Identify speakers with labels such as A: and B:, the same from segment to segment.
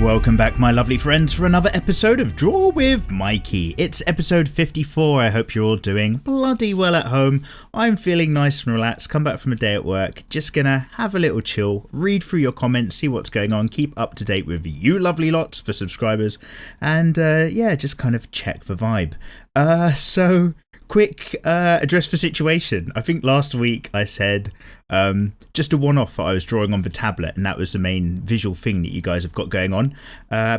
A: Welcome back, my lovely friends, for another episode of Draw with Mikey. It's episode 54. I hope you're all doing bloody well at home. I'm feeling nice and relaxed, come back from a day at work, just gonna have a little chill, read through your comments, see what's going on, keep up to date with you lovely lots for subscribers, and just kind of check the vibe. So quick address for situation. I think last week I said just a one-off that I was drawing on the tablet, and that was the main visual thing that you guys have got going on,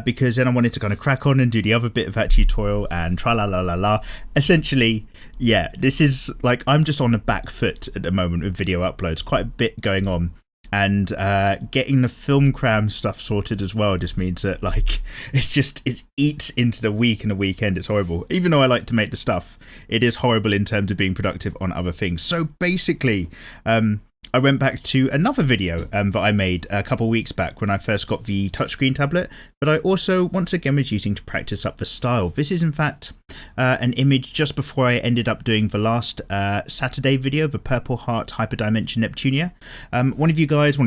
A: because then I wanted to kind of crack on and do the other bit of that tutorial and tra-la-la-la-la. Essentially, yeah, this is like I'm just on the back foot at the moment with video uploads, quite a bit going on. And getting the film cram stuff sorted as well just means that like it eats into the week and the weekend. It's horrible. Even though I like to make the stuff, it is horrible in terms of being productive on other things. So basically, I went back to another video that I made a couple of weeks back when I first got the touchscreen tablet, but I also once again was using to practice up the style. This is in fact an image just before I ended up doing the last Saturday video, the Purple Heart Hyperdimension Neptunia. One of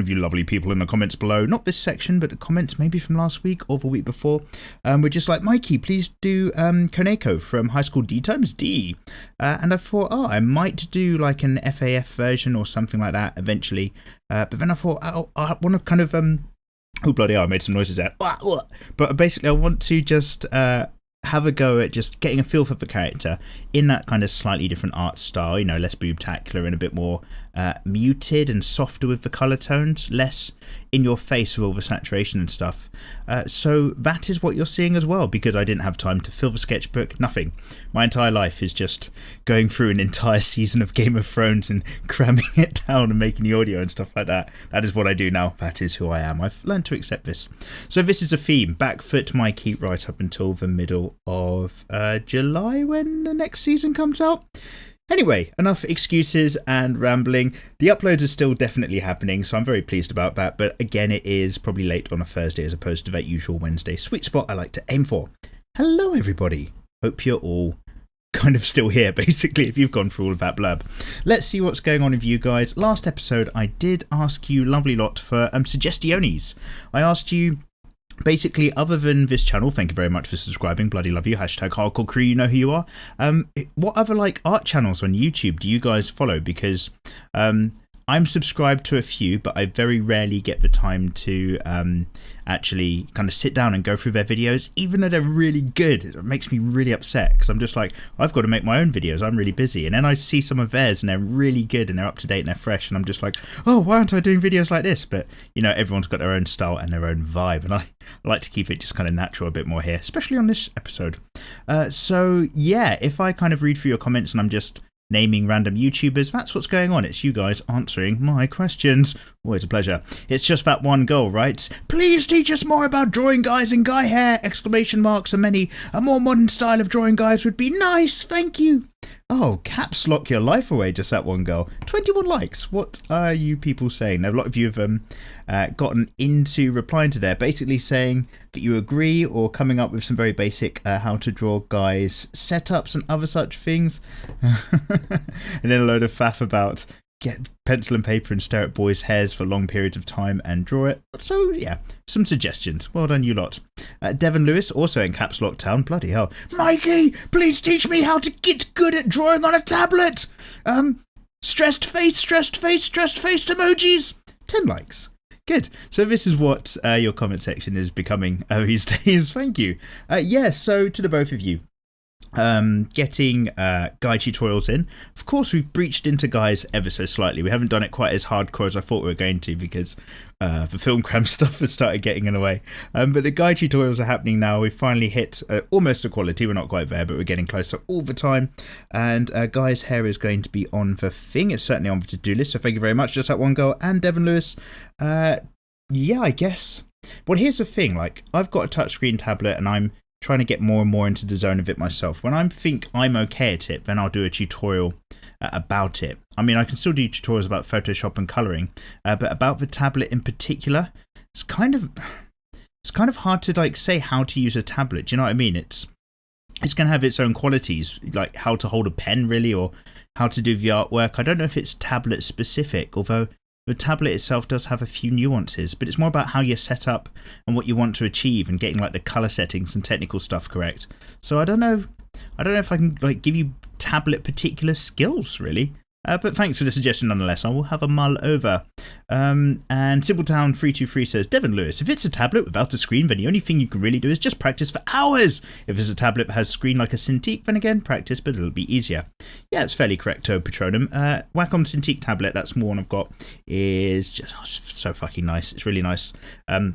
A: you lovely people in the comments below, not this section, but the comments maybe from last week or the week before, were just like, Mikey, please do Koneko from High School D times D. And I thought, I might do like an FAF version or something like that eventually. But then I thought, I want to kind of, oh bloody hell, I made some noises there. But basically I want to just have a go at just getting a feel for the character in that kind of slightly different art style, you know, less boobtacular and a bit more muted and softer with the colour tones, less in your face with all the saturation and stuff. So that is what you're seeing as well, because I didn't have time to fill the sketchbook, nothing. My entire life is just going through an entire season of Game of Thrones and cramming it down and making the audio and stuff like that. That is what I do now. That is who I am. I've learned to accept this. So this is a theme, back foot Mikey right up until the middle of July when the next season comes out. Anyway, enough excuses and rambling. The uploads are still definitely happening, so I'm very pleased about that. But again, it is probably late on a Thursday as opposed to that usual Wednesday sweet spot I like to aim for. Hello, everybody. Hope you're all kind of still here, basically, if you've gone through all of that blurb. Let's see what's going on with you guys. Last episode, I did ask you lovely lot for suggestiones. I asked you, basically, other than this channel, thank you very much for subscribing, bloody love you, hashtag hardcore crew, you know who you are. What other like art channels on YouTube do you guys follow? Because I'm subscribed to a few, but I very rarely get the time to actually kind of sit down and go through their videos, even though they're really good. It makes me really upset because I'm just like, I've got to make my own videos, I'm really busy. And then I see some of theirs and they're really good and they're up to date and they're fresh, and I'm just like, oh, why aren't I doing videos like this? But you know, everyone's got their own style and their own vibe, and I like to keep it just kind of natural a bit more here, especially on this episode. So yeah, if I kind of read through your comments and I'm just naming random YouTubers, that's what's going on. It's you guys answering my questions. Always a pleasure. It's just that one goal, right? Please teach us more about drawing guys in guy hair! Exclamation marks and many. A more modern style of drawing guys would be nice, thank you. Oh, caps lock your life away, just that one girl. 21 likes. What are you people saying? Now, a lot of you have gotten into replying to there, basically saying that you agree or coming up with some very basic how to draw guys setups and other such things. And then a load of faff about get pencil and paper and stare at boys' hairs for long periods of time and draw it. So yeah, some suggestions. Well done, you lot. Devon Lewis, also in Caps Lock Town. Bloody hell. Mikey, please teach me how to get good at drawing on a tablet. Stressed face emojis. 10 likes. Good. So this is what your comment section is becoming these days. Thank you. So to the both of you, getting guide tutorials in. Of course, we've breached into guys ever so slightly. We haven't done it quite as hardcore as I thought we were going to, because the film cram stuff has started getting in the way. But the guide tutorials are happening now. We've finally hit almost equality. We're not quite there, but we're getting closer all the time. And Guy's hair is going to be on the thing. It's certainly on the to-do list, so thank you very much. Just that one girl and Devon Lewis. Yeah, I guess. Well, here's the thing. Like, I've got a touchscreen tablet and I'm trying to get more and more into the zone of it myself. When I think I'm okay at it, then I'll do a tutorial about it. I mean, I can still do tutorials about Photoshop and colouring, but about the tablet in particular, it's kind of hard to like say how to use a tablet. Do you know what I mean? It's going to have its own qualities, like how to hold a pen really, or how to do the artwork. I don't know if it's tablet specific, although the tablet itself does have a few nuances, but it's more about how you're set up and what you want to achieve and getting like the color settings and technical stuff correct. So I don't know if I can like give you tablet particular skills really. But thanks for the suggestion nonetheless. I will have a mull over. And Simpletown323 says, Devon Lewis, if it's a tablet without a screen, then the only thing you can really do is just practice for hours. If it's a tablet that has a screen like a Cintiq, then again, practice, but it'll be easier. Yeah, it's fairly correcto, Patronum. Wacom Cintiq tablet, that small one I've got, is just so fucking nice. It's really nice. The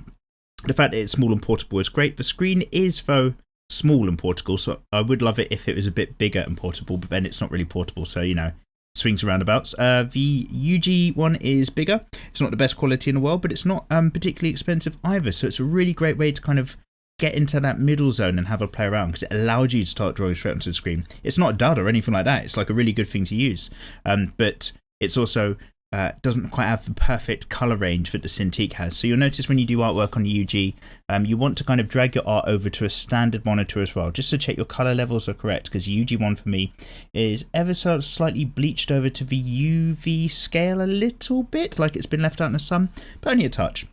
A: fact that it's small and portable is great. The screen is, though, small and portable, so I would love it if it was a bit bigger and portable, but then it's not really portable, so, you know, swings and roundabouts. The UG one is bigger. It's not the best quality in the world, but it's not particularly expensive either. So it's a really great way to kind of get into that middle zone and have a play around because it allows you to start drawing straight onto the screen. It's not a dud or anything like that. It's like a really good thing to use. But it's also doesn't quite have the perfect color range that the Cintiq has. So you'll notice when you do artwork on the UG, you want to kind of drag your art over to a standard monitor as well, just to check your color levels are correct, because UG one for me is ever so slightly bleached over to the UV scale a little bit, like it's been left out in the sun, but only a touch.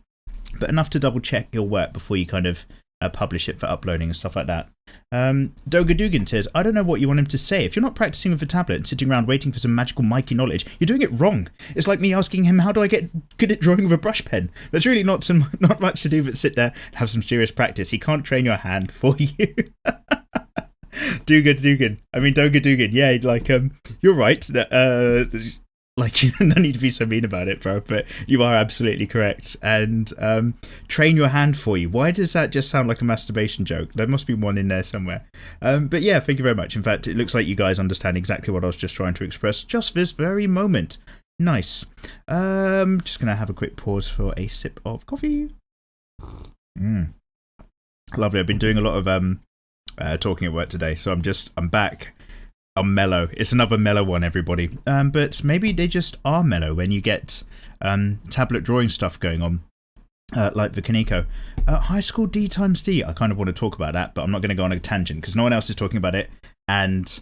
A: But enough to double check your work before you kind of publish it for uploading and stuff like that. Doga Dugan says, I don't know what you want him to say. If you're not practicing with a tablet and sitting around waiting for some magical Mikey knowledge, you're doing it wrong. It's like me asking him, how do I get good at drawing with a brush pen? There's really not much to do but sit there and have some serious practice. He can't train your hand for you. Doga Dugan. I mean, Doga Dugan. Yeah, like, you're right. Like, you don't need to be so mean about it, bro, but you are absolutely correct. And train your hand for you. Why does that just sound like a masturbation joke? There must be one in there somewhere. But yeah, thank you very much. In fact, it looks like you guys understand exactly what I was just trying to express just this very moment. Nice. Just going to have a quick pause for a sip of coffee. Lovely. I've been doing a lot of talking at work today, so I'm back. I'm mellow. It's another mellow one, everybody. But maybe they just are mellow when you get tablet drawing stuff going on, like the Koneko. High School D times D. I kind of want to talk about that, but I'm not going to go on a tangent because no one else is talking about it. And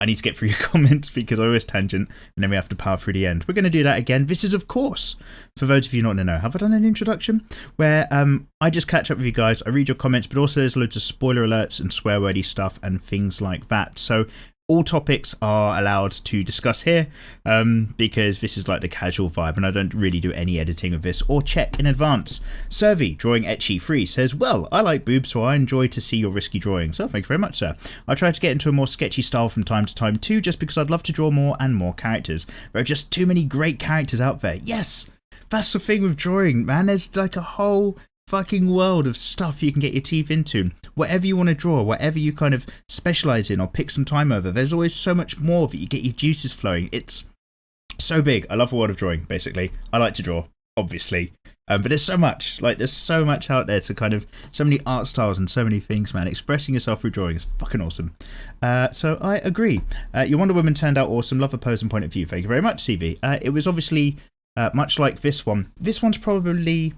A: I need to get through your comments because I always tangent and then we have to power through the end. We're going to do that again. This is, of course, for those of you not to know, have I done an introduction? Where I just catch up with you guys. I read your comments, but also there's loads of spoiler alerts and swear-wordy stuff and things like that. So all topics are allowed to discuss here because this is like the casual vibe and I don't really do any editing of this or check in advance. Servi, drawing etchy free, says, well, I like boobs, so I enjoy to see your risky drawings. So thank you very much, sir. I try to get into a more sketchy style from time to time too, just because I'd love to draw more and more characters. There are just too many great characters out there. Yes, that's the thing with drawing, man. There's like a whole fucking world of stuff you can get your teeth into. Whatever you want to draw, whatever you kind of specialize in or pick some time over, there's always so much more that you get your juices flowing. It's so big. I love the world of drawing, basically. I like to draw, obviously. But there's so much, there's so much out there to kind of, so many art styles and so many things, man. Expressing yourself through drawing is fucking awesome. So I agree. Your Wonder Woman turned out awesome. Love the pose and point of view. Thank you very much, CV. It was obviously much like this one. This one's probably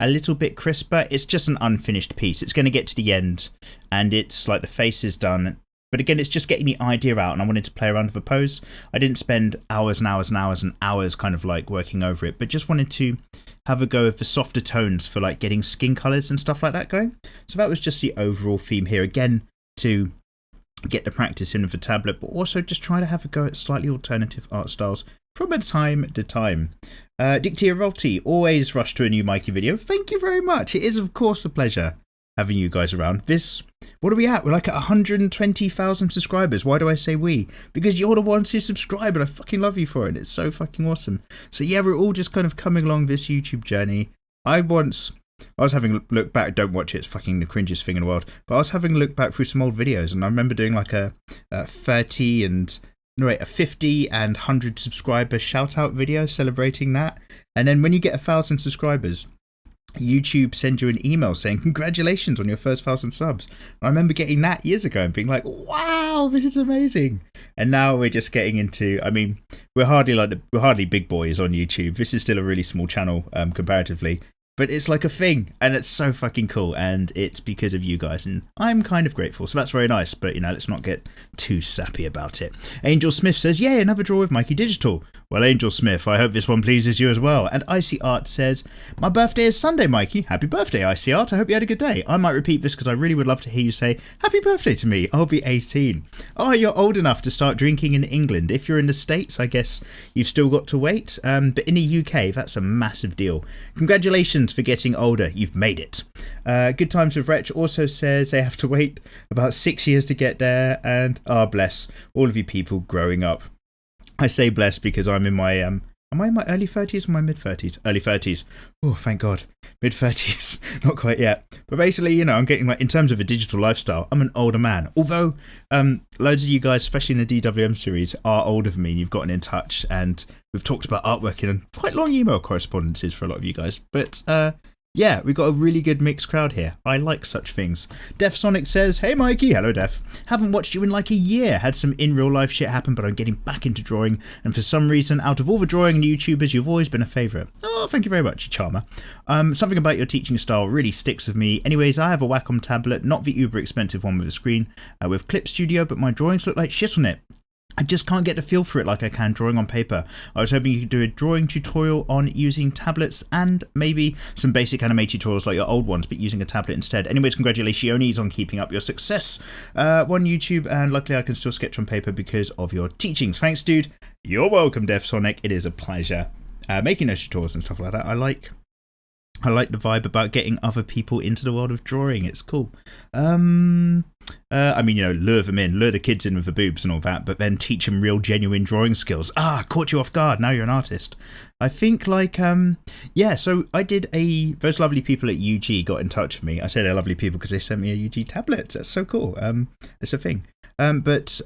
A: a little bit crisper. It's just an unfinished piece. It's going to get to the end and it's like the face is done. But again, it's just getting the idea out and I wanted to play around with the pose. I didn't spend hours and hours and hours and hours kind of like working over it, but just wanted to have a go of the softer tones for like getting skin colors and stuff like that going. So that was just the overall theme here. Again, to get the practice in with the tablet, but also just try to have a go at slightly alternative art styles from time to time. Dictia Rolti, always rush to a new Mikey video. Thank you very much. It is, of course, a pleasure having you guys around. What are we at? We're like at 120,000 subscribers. Why do I say we? Because you're the ones who subscribe and I fucking love you for it. It's so fucking awesome. So yeah, we're all just kind of coming along this YouTube journey. I was having a look back, don't watch it, it's fucking the cringiest thing in the world, but I was having a look back through some old videos and I remember doing like a 50 and 100 subscriber shout out video celebrating that. And then when you get 1,000 subscribers, YouTube sends you an email saying congratulations on your first 1,000 subs. And I remember getting that years ago and being like, wow, this is amazing. And now we're just getting into, I mean, we're hardly big boys on YouTube. This is still a really small channel comparatively. But it's like a thing, and it's so fucking cool, and it's because of you guys, and I'm kind of grateful, so that's very nice, but, you know, let's not get too sappy about it. Angel Smith says, yay, another draw with Mikey Digital. Well, Angel Smith, I hope this one pleases you as well. And Icy Art says, my birthday is Sunday, Mikey. Happy birthday, Icy Art. I hope you had a good day. I might repeat this because I really would love to hear you say, happy birthday to me. I'll be 18. Oh, you're old enough to start drinking in England. If you're in the States, I guess you've still got to wait. But in the UK, that's a massive deal. Congratulations for getting older. You've made it. Good Times with Wretch also says they have to wait about 6 years to get there. And, bless all of you people growing up. I say blessed because I'm in my, am I in my early 30s or my mid 30s? Early 30s. Oh, thank God. Mid 30s. Not quite yet. But basically, I'm getting in terms of a digital lifestyle, I'm an older man. Although, loads of you guys, especially in the DWM series, are older than me and you've gotten in touch and we've talked about artwork in quite long email correspondences for a lot of you guys. But, yeah, we've got a really good mixed crowd here. I like such things. Def Sonic says, hey Mikey, hello Def. Haven't watched you in like a year. Had some in real life shit happen, but I'm getting back into drawing. And for some reason, out of all the drawing and YouTubers, you've always been a favourite. Oh, thank you very much, charmer. Something about your teaching style really sticks with me. Anyways, I have a Wacom tablet, not the uber expensive one with a screen, with Clip Studio, but my drawings look like shit on it. I just can't get the feel for it like I can drawing on paper. I was hoping you could do a drawing tutorial on using tablets and maybe some basic anime tutorials like your old ones, but using a tablet instead. Anyways, congratulations on keeping up your success on YouTube, and luckily I can still sketch on paper because of your teachings. Thanks, dude. You're welcome, Def Sonic. It is a pleasure making those tutorials and stuff like that. I like the vibe about getting other people into the world of drawing. It's cool. Lure them in, lure the kids in with the boobs and all that, but then teach them real genuine drawing skills. Caught you off guard. Now you're an artist. I think so I did those lovely people at UG got in touch with me. I say they're lovely people because they sent me a UG tablet. That's so cool. It's a thing. But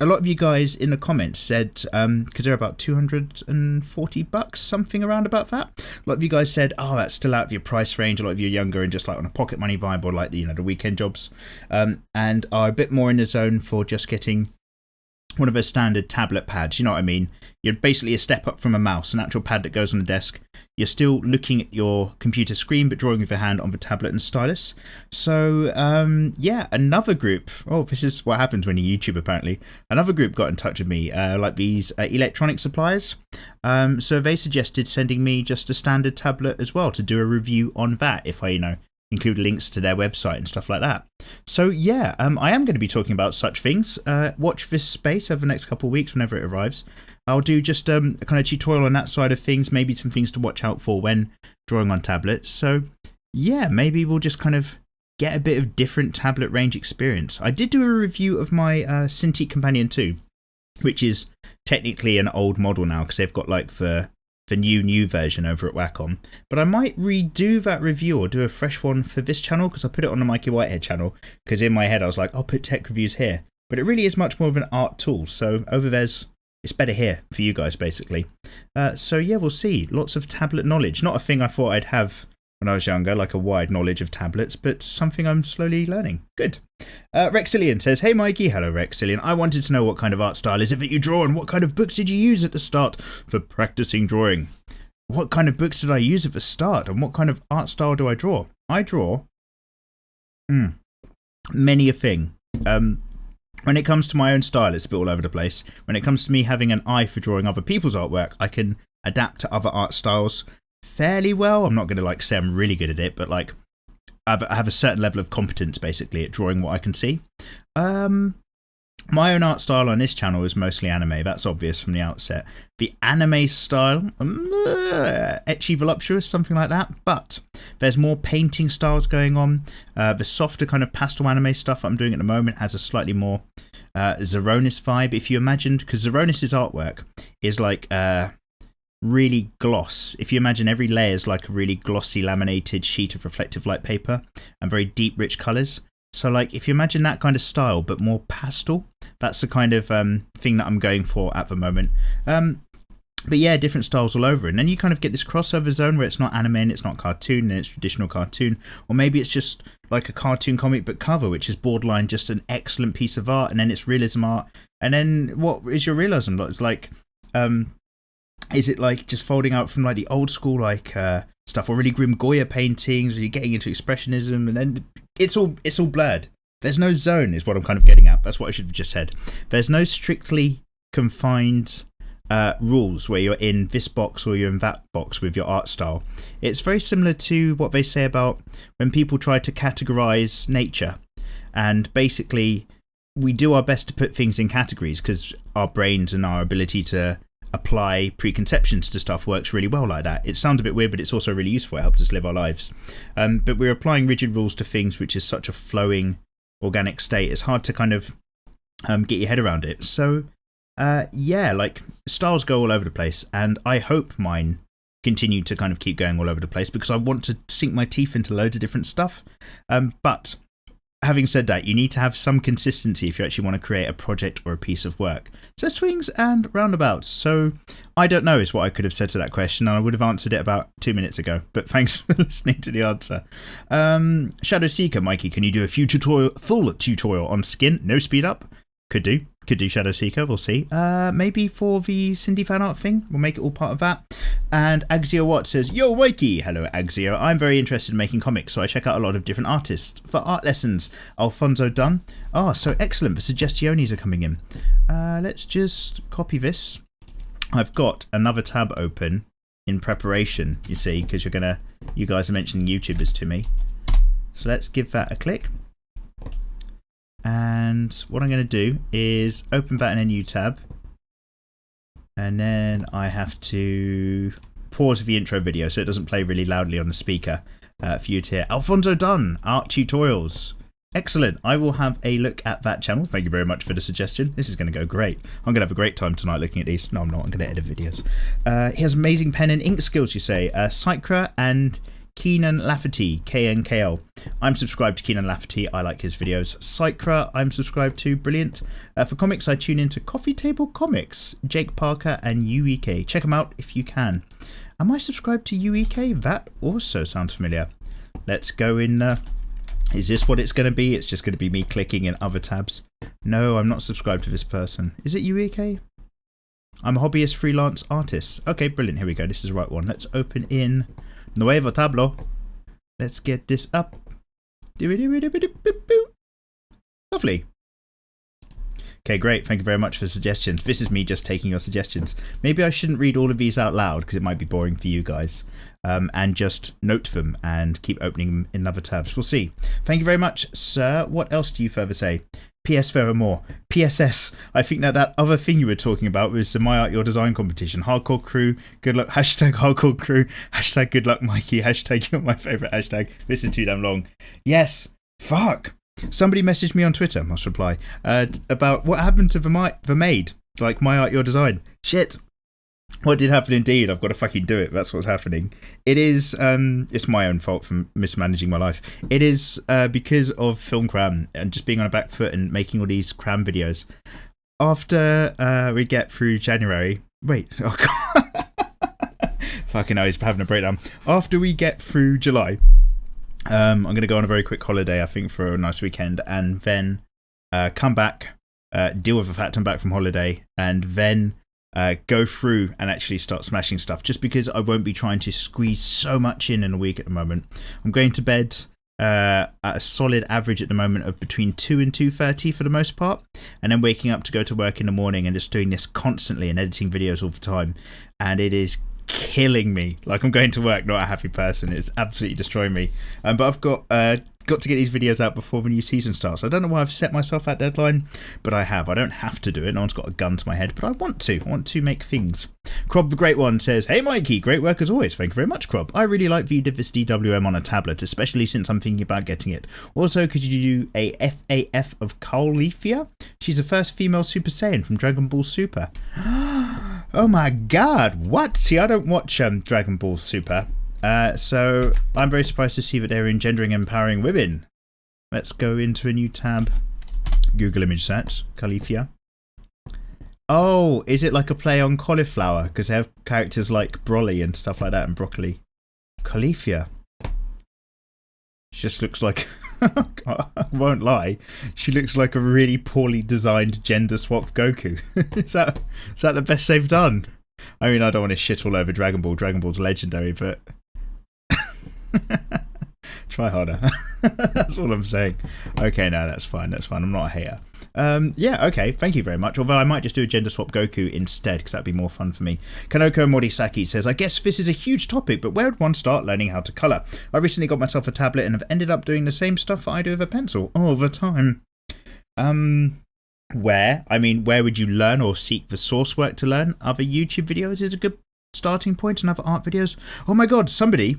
A: a lot of you guys in the comments said, because they're about $240, something around about that. A lot of you guys said, that's still out of your price range. A lot of you are younger and just like on a pocket money vibe or like, the weekend jobs, and are a bit more in the zone for just getting one of those standard tablet pads. You know what I mean? You're basically a step up from a mouse, an actual pad that goes on the desk. You're still looking at your computer screen, but drawing with your hand on the tablet and stylus. So, another group. Oh, this is what happens when you YouTube, apparently. Another group got in touch with me, like these electronic suppliers. So they suggested sending me just a standard tablet as well to do a review on that, if I, include links to their website and stuff like that. So yeah, I am going to be talking about such things. Watch this space over the next couple of weeks whenever it arrives. I'll do just a kind of tutorial on that side of things, maybe some things to watch out for when drawing on tablets. So yeah, maybe we'll just kind of get a bit of different tablet range experience. I did do a review of my Cintiq Companion 2, which is technically an old model now because they've got like the new version over at Wacom, but I might redo that review or do a fresh one for this channel because I put it on the Mikey Whitehead channel because in my head I was like, I'll put tech reviews here, but it really is much more of an art tool, so over there's it's better here for you guys basically. So yeah, we'll see. Lots of tablet knowledge, not a thing I thought I'd have when I was younger, like a wide knowledge of tablets, but something I'm slowly learning. Good. Rexillian says, hey Mikey. Hello Rexillian. I wanted to know what kind of art style is it that you draw and what kind of books did you use at the start for practicing drawing? What kind of books did I use at the start and what kind of art style do I draw? I draw many a thing. When it comes to my own style, it's a bit all over the place. When it comes to me having an eye for drawing other people's artwork, I can adapt to other art styles fairly well. I'm not going to say I'm really good at it, but I have a certain level of competence basically at drawing what I can see. My own art style on this channel is mostly anime. That's obvious from the outset. The anime style, ecchi voluptuous, something like that. But there's more painting styles going on. The softer kind of pastel anime stuff I'm doing at the moment has a slightly more Zeronis vibe. If you imagined, because Zeronis's artwork is like really gloss. If you imagine every layer is like a really glossy laminated sheet of reflective light paper and very deep, rich colours. So if you imagine that kind of style, but more pastel, that's the kind of thing that I'm going for at the moment. But yeah, different styles all over. And then you kind of get this crossover zone where it's not anime and it's not cartoon and it's traditional cartoon. Or maybe it's just like a cartoon comic book cover, which is borderline just an excellent piece of art. And then it's realism art. And then what is your realism? It's is it just folding out from the old school stuff or really grim Goya paintings, or you're getting into expressionism, and then it's all blurred. There's no zone is what I'm kind of getting at. That's what I should have just said. There's no strictly confined rules where you're in this box or you're in that box with your art style. It's very similar to what they say about when people try to categorize nature. And basically, we do our best to put things in categories because our brains and our ability to apply preconceptions to stuff works really well like that. It sounds a bit weird, but it's also really useful. It helps us live our lives. But we're applying rigid rules to things which is such a flowing, organic state. It's hard to kind of get your head around it. So, yeah, like styles go all over the place, and I hope mine continue to kind of keep going all over the place because I want to sink my teeth into loads of different stuff. But having said that, you need to have some consistency if you actually want to create a project or a piece of work. So swings and roundabouts. So I don't know is what I could have said to that question, and I would have answered it about 2 minutes ago. But thanks for listening to the answer. Shadow Seeker, Mikey, can you do a full tutorial on skin? No speed up? Could do Shadow Seeker, we'll see. Maybe for the Cindy fan art thing, we'll make it all part of that. And Axio Watt says, Yo Mikey! Hello Axio, I'm very interested in making comics, so I check out a lot of different artists. For art lessons, Alfonso Dunn. Oh, so excellent, the suggestiones are coming in. Let's just copy this. I've got another tab open in preparation, you see, because you guys are mentioning YouTubers to me. So let's give that a click. And what I'm going to do is open that in a new tab. And then I have to pause the intro video so it doesn't play really loudly on the speaker for you to hear. Alfonso Dunn, Art Tutorials. Excellent. I will have a look at that channel. Thank you very much for the suggestion. This is going to go great. I'm going to have a great time tonight looking at these. No, I'm not. I'm going to edit videos. He has amazing pen and ink skills, you say. Sycra and Keenan Lafferty, KNKL. I'm subscribed to Keenan Lafferty. I like his videos. Sycra, I'm subscribed to. Brilliant. For comics, I tune into Coffee Table Comics, Jake Parker and UEK. Check them out if you can. Am I subscribed to UEK? That also sounds familiar. Let's go in. Is this what it's going to be? It's just going to be me clicking in other tabs. No, I'm not subscribed to this person. Is it UEK? I'm a hobbyist freelance artist. Okay, brilliant. Here we go. This is the right one. Let's open in Nuevo Tableau. Let's get this up. Lovely. Okay, great. Thank you very much for the suggestions. This is me just taking your suggestions. Maybe I shouldn't read all of these out loud because it might be boring for you guys. And just note them and keep opening them in other tabs. We'll see. Thank you very much, sir. What else do you further say? PS there are more. PSS. I think that other thing you were talking about was the My Art Your Design competition. Hardcore crew, good luck. Hashtag hardcore crew. Hashtag good luck Mikey. Hashtag you're my favourite hashtag. This is too damn long. Yes. Fuck. Somebody messaged me on Twitter, must reply, about what happened to the maid. Like My Art Your Design. Shit. What did happen indeed? I've got to fucking do it. That's what's happening. It is, it's my own fault for mismanaging my life. It is because of film cram and just being on a back foot and making all these cram videos. After we get through January, oh God. Fucking hell, he's having a breakdown. After we get through July, I'm going to go on a very quick holiday, I think, for a nice weekend, and then come back, deal with the fact I'm back from holiday, and then go through and actually start smashing stuff, just because I won't be trying to squeeze so much in a week at the moment. I'm going to bed at a solid average at the moment of between 2 and 2:30 for the most part, and then waking up to go to work in the morning and just doing this constantly and editing videos all the time, and it is killing me. Like, I'm going to work not a happy person. It's absolutely destroying me. But I've got to get these videos out before the new season starts. I don't know why I've set myself that deadline, but I have. I don't have to do it. No one's got a gun to my head, but I want to. I want to make things. Crob the Great One says, Hey Mikey, great work as always. Thank you very much, Crob. I really like that you did this DWM on a tablet, especially since I'm thinking about getting it. Also, could you do a FAF of Caulifia? She's the first female Super Saiyan from Dragon Ball Super. Oh my god, what? See, I don't watch Dragon Ball Super, so I'm very surprised to see that they're engendering and empowering women. Let's go into a new tab. Google image search, Caulifia. Oh, is it like a play on cauliflower? Because they have characters like Broly and stuff like that, and broccoli. Caulifia. She just looks like... I won't lie, she looks like a really poorly designed gender swapped Goku. Is that the best they've done? I mean, I don't want to shit all over Dragon Ball. Dragon Ball's legendary, but Try harder. That's all I'm saying. Okay, no, that's fine. That's fine. I'm not a hater. Yeah, okay. Thank you very much. Although I might just do a gender swap Goku instead, because that'd be more fun for me. Koneko Morisaki says, I guess this is a huge topic, but where would one start learning how to colour? I recently got myself a tablet and have ended up doing the same stuff that I do with a pencil all the time. Where? I mean, where would you learn or seek the source work to learn? Other YouTube videos is a good starting point, and other art videos. Oh my god, somebody...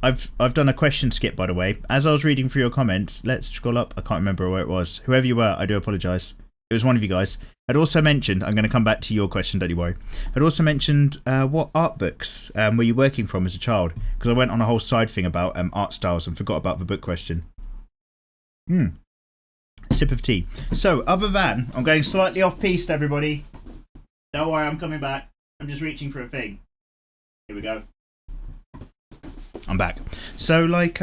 A: I've done a question skip, by the way. As I was reading through your comments, let's scroll up. I can't remember where it was. Whoever you were, I do apologise. It was one of you guys. I'd also mentioned, I'm going to come back to your question, don't you worry. I'd also mentioned what art books were you working from as a child? Because I went on a whole side thing about art styles and forgot about the book question. Sip of tea. So, other than, I'm going slightly off-piste, everybody. Don't worry, I'm coming back. I'm just reaching for a thing. Here we go. I'm back. So, like,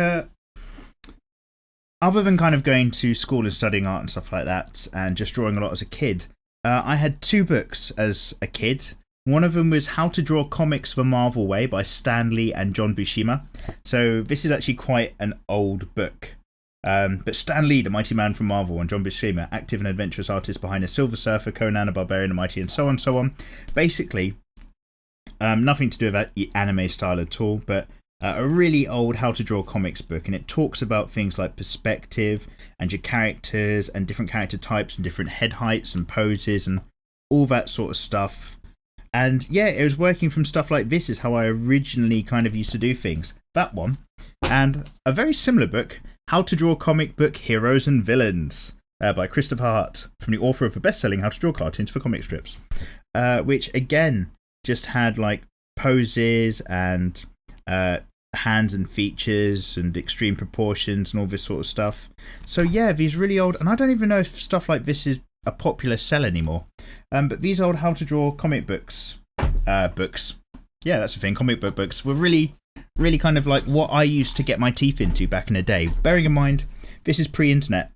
A: other than kind of going to school and studying art and stuff like that, and just drawing a lot as a kid, I had 2 books as a kid. One of them was How to Draw Comics the Marvel Way by Stan Lee and John Buscema. So, this is actually quite an old book. But Stan Lee, the mighty man from Marvel, and John Buscema, active and adventurous artists behind the Silver Surfer, Conan, the Barbarian, the Mighty, and so on, so on. Basically, nothing to do with that anime style at all, but a really old How to Draw Comics book, and it talks about things like perspective and your characters and different character types and different head heights and poses and all that sort of stuff. And yeah, it was working from stuff like this is how I originally kind of used to do things. That one. And a very similar book, How to Draw Comic Book Heroes and Villains by Christopher Hart, from the author of the best-selling How to Draw Cartoons for Comic Strips, which again just had like poses and hands and features and extreme proportions and all this sort of stuff. So yeah, these really old, and I don't even know if stuff like this is a popular sell anymore, but these old How to Draw comic books, yeah, that's the thing, comic book books were really kind of like what I used to get my teeth into back in the day. Bearing in mind, this is pre-internet.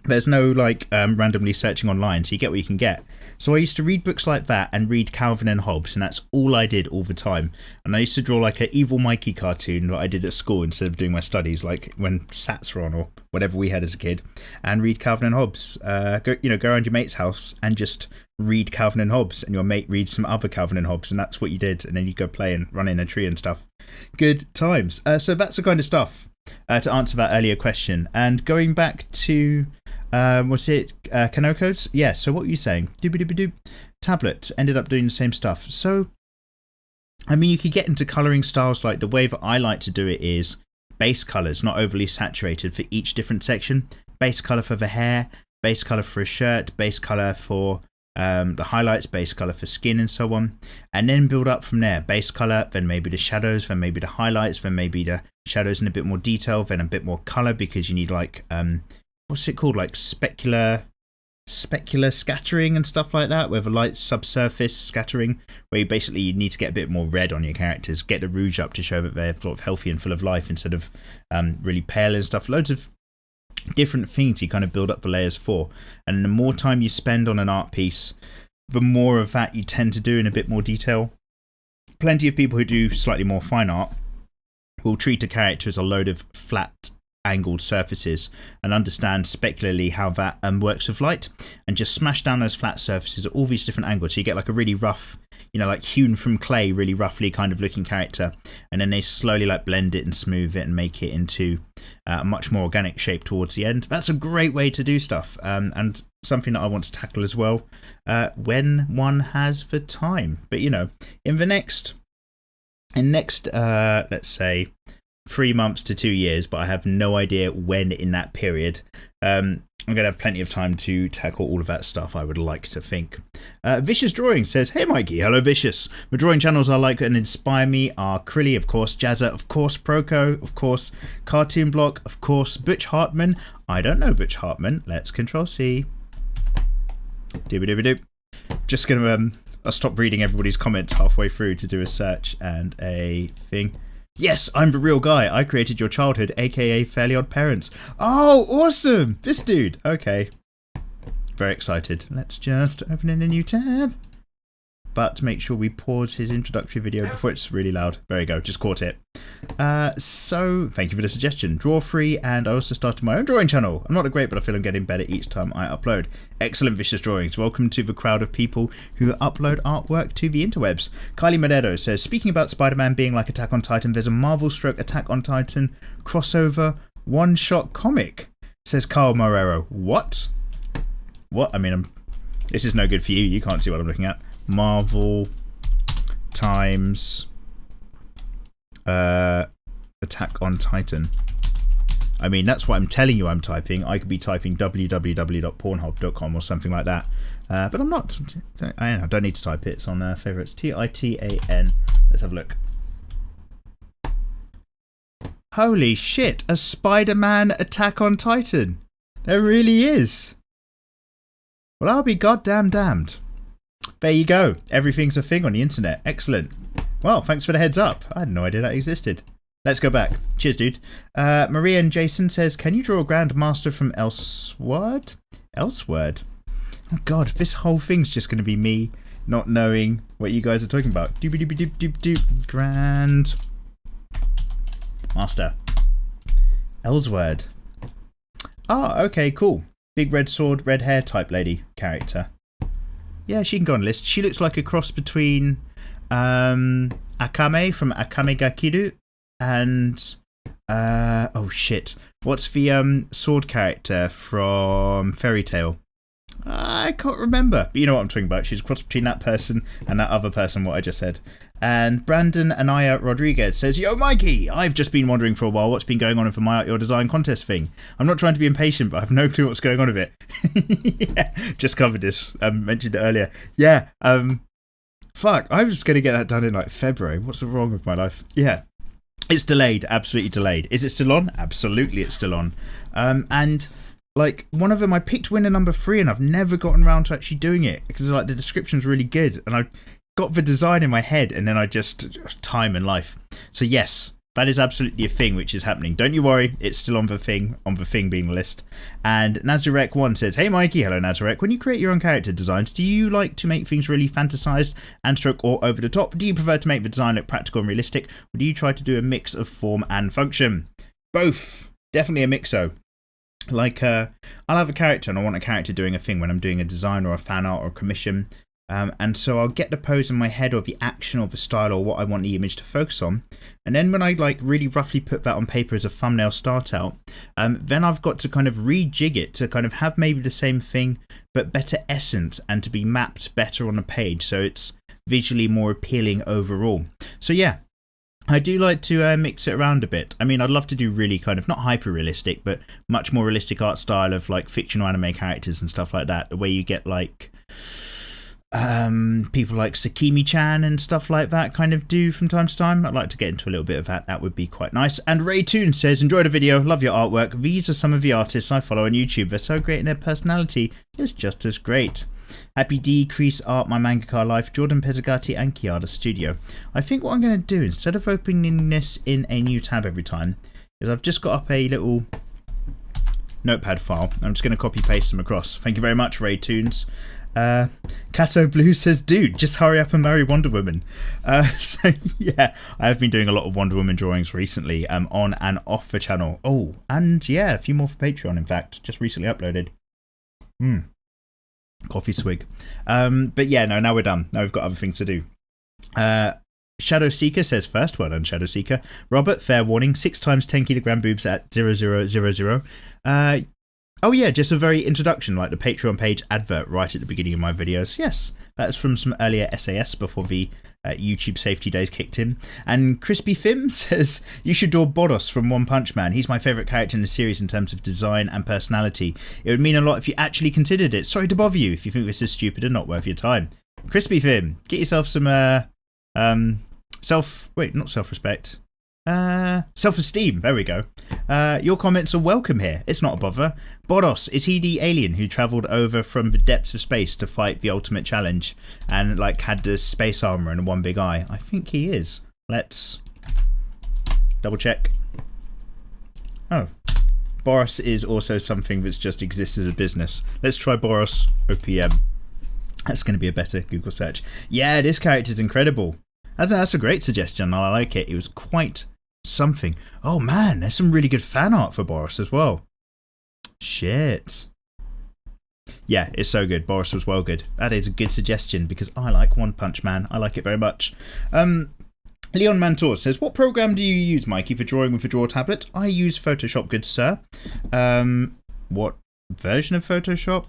A: There's no like randomly searching online, so you get what you can get. So I used to read books like that and read Calvin and Hobbes, and that's all I did all the time. And I used to draw like an evil Mikey cartoon that I did at school instead of doing my studies, like when SATs were on or whatever we had as a kid, and read Calvin and Hobbes. Go around your mate's house and just read Calvin and Hobbes, and your mate reads some other Calvin and Hobbes, and that's what you did. And then you go play and run in a tree and stuff. Good times. So that's the kind of stuff to answer that earlier question. And going back to Koneko's? Yeah, so what were you saying? Doobie-doobie-doop. Tablet ended up doing the same stuff. So, I mean, you could get into colouring styles. Like the way that I like to do it is base colours, not overly saturated for each different section. Base colour for the hair, base colour for a shirt, base colour for the highlights, base colour for skin and so on. And then build up from there. Base colour, then maybe the shadows, then maybe the highlights, then maybe the shadows in a bit more detail, then a bit more colour because you need like... what's it called, like specular scattering and stuff like that, where the light subsurface scattering, where you need to get a bit more red on your characters, get the rouge up to show that they're sort of healthy and full of life instead of really pale and stuff. Loads of different things you kind of build up the layers for, and the more time you spend on an art piece, the more of that you tend to do in a bit more detail. Plenty of people who do slightly more fine art will treat a character as a load of flat angled surfaces and understand specularly how that works with light, and just smash down those flat surfaces at all these different angles, so you get like a really rough, like hewn from clay, really roughly kind of looking character, and then they slowly like blend it and smooth it and make it into a much more organic shape towards the end. That's a great way to do stuff, and something that I want to tackle as well when one has the time. But in the next let's say 3 months to 2 years, but I have no idea when in that period. I'm going to have plenty of time to tackle all of that stuff, I would like to think. Vicious Drawing says, hey Mikey, hello Vicious. The drawing channels I like and inspire me are Krilly, of course, Jazza, of course, Proco, of course, Cartoon Block, of course, Butch Hartman. I don't know Butch Hartman. Let's Control C. Doobie-doobie-doop. Just going to, I'll stop reading everybody's comments halfway through to do a search and a thing. Yes, I'm the real guy. I created your childhood, aka Fairly Odd Parents. Oh, awesome! This dude. Okay. Very excited. Let's just open in a new tab. But make sure we pause his introductory video before it's really loud. There you go, just caught it. So thank you for the suggestion. Draw free, and I also started my own drawing channel. I'm not great, but I feel I'm getting better each time I upload. Excellent Vicious Drawings. Welcome to the crowd of people who upload artwork to the interwebs. Kylie Madero says, speaking about Spider-Man being like Attack on Titan, there's a Marvel stroke Attack on Titan crossover one-shot comic, says Carl Morero. What? What? I mean, this is no good for you. You can't see what I'm looking at. Marvel times Attack on Titan. I mean, that's what I'm telling you I'm typing. I could be typing www.pornhub.com or something like that. But I'm not. I don't need to type it. It's on favourites. Titan. Let's have a look. Holy shit. A Spider-Man Attack on Titan. There really is. Well, I'll be goddamn damned. There you go. Everything's a thing on the internet. Excellent. Well, thanks for the heads up. I had no idea that existed. Let's go back. Cheers, dude. Maria and Jason says, can you draw a Grandmaster from Elsword? Elsword? Oh, God. This whole thing's just going to be me not knowing what you guys are talking about. Grand Master. Elsword. Oh, okay, cool. Big red sword, red hair type lady character. Yeah, she can go on the list. She looks like a cross between Akame from Akame ga Kiru and oh shit, what's the sword character from Fairy Tail? I can't remember, but you know what I'm talking about. She's a cross between that person and that other person, what I just said. And Brandon Anaya Rodriguez says, yo Mikey, I've just been wondering for a while what's been going on for my Art Your Design contest thing. I'm not trying to be impatient, but I've no clue what's going on with it. Yeah, just covered this, mentioned it earlier. Yeah, fuck, I'm just going to get that done in like February. What's wrong with my life? Yeah, it's delayed, absolutely delayed. Is it still on? Absolutely it's still on. And like one of them, I picked winner number 3 and I've never gotten around to actually doing it because like the description's really good and I got the design in my head and then I just time and life. So yes, that is absolutely a thing which is happening. Don't you worry, it's still on the thing being the list. And Nazarek1 says, hey Mikey, hello Nazarek. When you create your own character designs, do you like to make things really fantasized and stroke or over the top? Do you prefer to make the design look practical and realistic? Or do you try to do a mix of form and function? Both. Definitely a mixo. Like, I'll have a character and I want a character doing a thing when I'm doing a design or a fan art or a commission. And so I'll get the pose in my head or the action or the style or what I want the image to focus on. And then when I like really roughly put that on paper as a thumbnail start out, then I've got to kind of rejig it to kind of have maybe the same thing, but better essence and to be mapped better on a page. So it's visually more appealing overall. So yeah, I do like to mix it around a bit. I mean, I'd love to do really kind of not hyper realistic, but much more realistic art style of like fictional anime characters and stuff like that. The way you get like people like Sakimi-chan and stuff like that kind of do from time to time. I'd like to get into a little bit of that. That would be quite nice. And Ray Toon says, enjoy the video, love your artwork. These are some of the artists I follow on YouTube. They're so great and their personality is just as great. Happy Decrease Art, My Mangaka Life, Jordan Pezzagatti and Kiara Studio. I think what I'm going to do, instead of opening this in a new tab every time, is I've just got up a little notepad file. I'm just going to copy paste them across. Thank you very much, Ray Toons. Kato Blue says, dude, just hurry up and marry Wonder Woman. So yeah, I have been doing a lot of Wonder Woman drawings recently, on and off the channel. Oh, and yeah, a few more for Patreon, in fact, just recently uploaded. Coffee swig. But yeah, no, now we're done. Now we've got other things to do. Shadow Seeker says first, well done, Shadow Seeker. Robert, fair warning, 6 times 10 kilogram boobs at 0000. Oh yeah, just a very introduction, like the Patreon page advert right at the beginning of my videos. Yes, that's from some earlier SAS before the YouTube safety days kicked in. And Crispy Fim says, you should draw Boris from One Punch Man. He's my favourite character in the series in terms of design and personality. It would mean a lot if you actually considered it. Sorry to bother you if you think this is stupid and not worth your time. Crispy Fim, get yourself some self-respect. Self-esteem, there we go. Your comments are welcome here. It's not a bother. Boros, is he the alien who travelled over from the depths of space to fight the ultimate challenge and like had the space armour and one big eye? I think he is. Let's double check. Oh, Boris is also something that's just exists as a business. Let's try Boris OPM. That's going to be a better Google search. Yeah, this character's incredible. I don't know, that's a great suggestion. I like it. It was quite something. Oh man, there's some really good fan art for Boris as well. Shit. Yeah, it's so good. Boris was well good. That is a good suggestion because I like One Punch Man. I like it very much. Leon Mantor says, what program do you use, Mikey, for drawing with a draw tablet? I use Photoshop, good sir. What version of Photoshop?